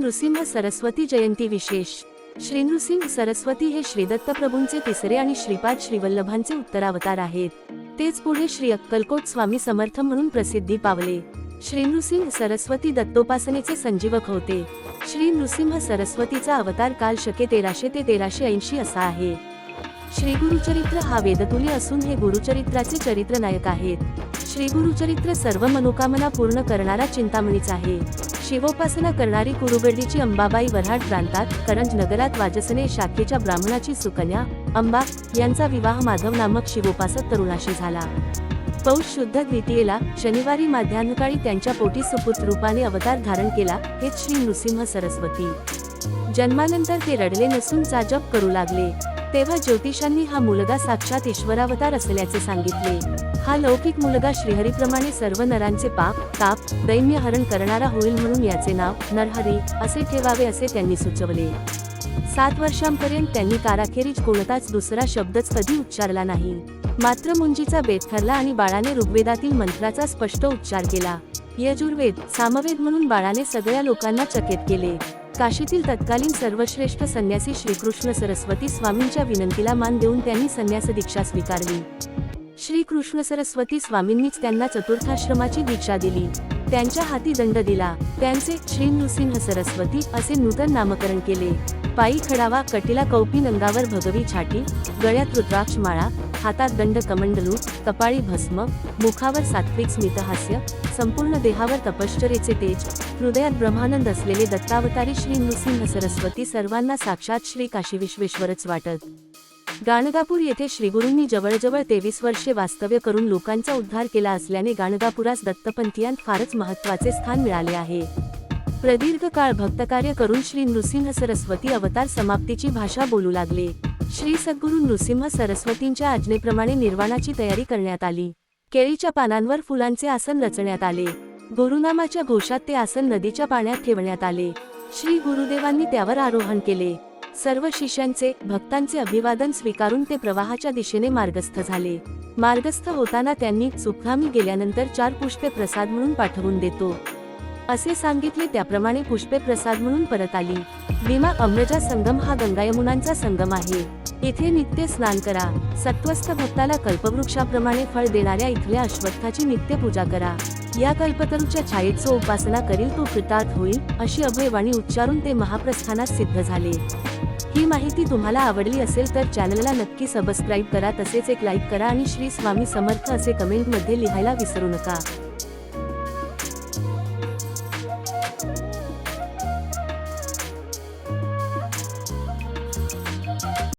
नृसिंह सरस्वती जयंती विशेष. श्री नृसिंह सरस्वती हे श्रीदत्त प्रभूंचे तिसरे आणि श्रीपाद श्रीवल्लभांचे उत्तरावतार आहेत. तेच पुढे श्री अक्कलकोट स्वामी समर्थ म्हणून प्रसिद्धी पावले. श्री नृसिंह सरस्वती दत्तोपासनेचे संजीवक होते. श्री नृसिंह सरस्वतीचा अवतार काल शके 1300 ते 1380 असा आहे. श्री गुरुचरित्र हा वेदतुल्य असून हे गुरुचरित्राचे चरित्रनायक आहेत. श्री गुरुचरित्र सर्व मनोकामना पूर्ण करणारा चिंतामणीच आहे. शिवोपासना करणारी कुरुबर्डीची अंबाबाई वऱ्हाड प्रांतात करंज नगरात वाजसने शाखेच्या ब्राह्मणाची सुकन्या अंबा यांचा विवाह माधव नामक शिवोपासक तरुणाशी झाला. पौष शुद्ध द्वितीयेला शनिवारी माध्यान्हकाळी त्यांच्या पोटी सुपुत्र रूपाने अवतार धारण केला. हेच श्री नृसिंह सरस्वती. जन्मानंतर ते रडले नसून चा जप करू लागले. तेव्हा ज्योतिषांनी हा मुलगा साक्षात ईश्वरावतार असल्याचे सांगितले. हा लौकिक मुलगा श्रीहरीप्रमाणे सर्व नरांचे पाप ताप दैन्य हरण करणारा होईल म्हणून याचे नाव नरहरी असे ठेवावे असे त्यांनी सुचवले. 7 वर्षांपर्यंत त्यांनी काराखेरीज कोणताच दुसरा शब्दच कधी उच्चारला नाही. मात्र मुंजीचा बेत ठरला आणि बाळाने ऋग्वेदातील मंत्राचा स्पष्ट उच्चार केला. यजुर्वेद सामवेद म्हणून बाळाने सगळ्या लोकांना चकित केले. काशीतील तत्कालीन सर्वश्रेष्ठ संन्यासी श्रीकृष्ण सरस्वती स्वामींच्या विनंतीला मान देऊन त्यांनी संन्यास दीक्षा स्वीकारली. श्री कृष्ण सरस्वती स्वामींनीच त्यांना चतुर्थाश्रमाची दीक्षा दिली. त्यांच्या हाती दंड दिला. त्यांचे श्री नृसिंह सरस्वती असे नूतन नामकरण केले. पायी खडावा कटीला कौपिन अंगावर भगवी छाटी गळ्यात रुद्राक्ष माळा हातात दंड कमंडलू कपाळी भस्म मुखावर सात्विक स्मितहास्य संपूर्ण देहावर तपश्चर्येचे तेज हृदयात ब्रह्मानंद असलेले दत्तावतारी श्री नृसिंह सरस्वती सर्वांना साक्षात श्री काशी विश्वेश्वरच वाटत. गाणगापूर येथे श्रीगुरूंनी जवळजवळ 23 वर्षे वास्तव्य करून लोकांचा उद्धार केला असल्याने गाणगापुरास दत्तपंथीयांत फारच महत्त्वाचे स्थान मिळाले आहे. प्रदीर्घ काळ भक्तकार्य करून श्री नृसिंह सरस्वती अवतार समाप्तीची भाषा बोलू लागले. श्री सद्गुरू नृसिंह सरस्वतींच्या आज्ञेप्रमाणे निर्वाणाची तयारी करण्यात आली. केळीच्या पानांवर फुलांचे आसन रचण्यात आले. गुरुनामाच्या घोषात ते आसन नदीच्या पाण्यात ठेवण्यात आले. श्री गुरुदेवांनी त्यावर आरोहण केले. सर्व शिष्यांचे भक्तांचे अभिवादन स्वीकारून ते प्रवाहाच्या दिशेने मार्गस्थ झाले. मार्गस्थ होताना त्यांनी सुखामी गेल्यानंतर 4 पुष्पे प्रसाद म्हणून पाठवून देतो असे सांगितले. त्याप्रमाणे पुष्पे प्रसाद म्हणून परत आली. भीमा अमृजा संगम हा गंगा यमुनांचा संगम आहे. इथे नित्य स्नान करा. सत्वस्थ भक्ताला कल्पवृक्षाप्रमाणे फळ देणाऱ्या इथल्या अश्वत्थाची नित्य पूजा करा. या कल्पतरूच्या छायेत जो उपासना करील तो कृतार्थ होईल अशी अभयवाणी उच्चारून ते महाप्रस्थानास सिद्ध झाले. ही माहिती तुम्हाला आवडली असेल तर चॅनलला नक्की सबस्क्राईब करा. तसेच एक लाईक करा आणि श्री स्वामी समर्थ असे कमेंटमध्ये लिहायला विसरू नका.